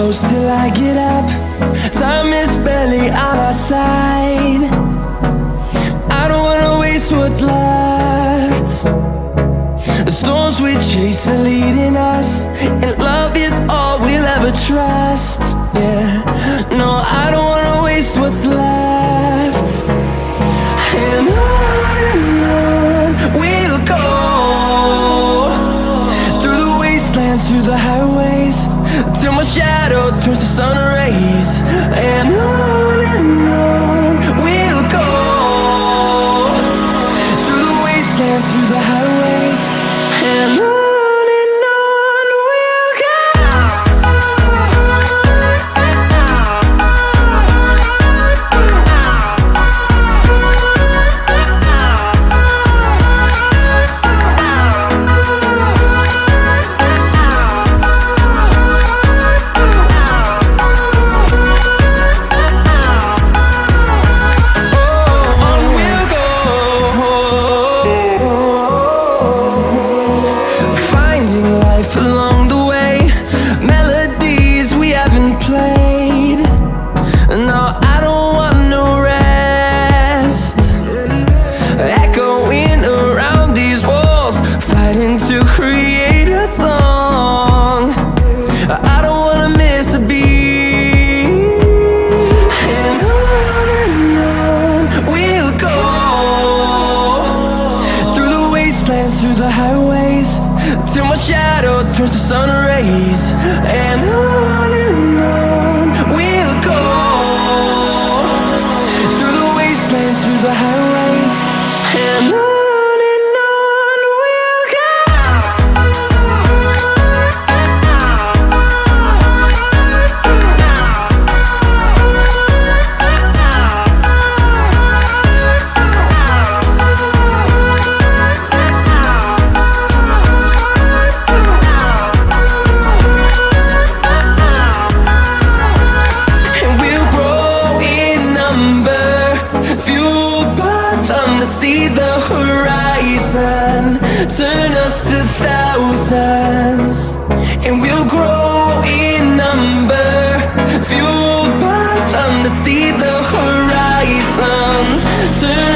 close till I get up. Time is barely on our side. I don't wanna waste what's left. The storms we chase are leading us, and love is all we'll ever trust. Yeah, no, I don't wanna waste what's left. And on we'll go, through the wastelands, through the highways, till my shadow turns to sun rays. And on we'll go, through the wastelands, through the highways, and on we'll go. Along the way, melodies we haven't played. No, I don't want no rest. Echoing around these walls, fighting to create a song. I don't wanna miss a beat. And on we'll go, through the wastelands, through the highways, till my shadow turns to sun rays. And on we'll go, through the wastelands, through the highways, and on we'll go. Fueled by them to see the horizon, turn us to thousands, and we'll grow in number. Fueled by them to see the horizon, turn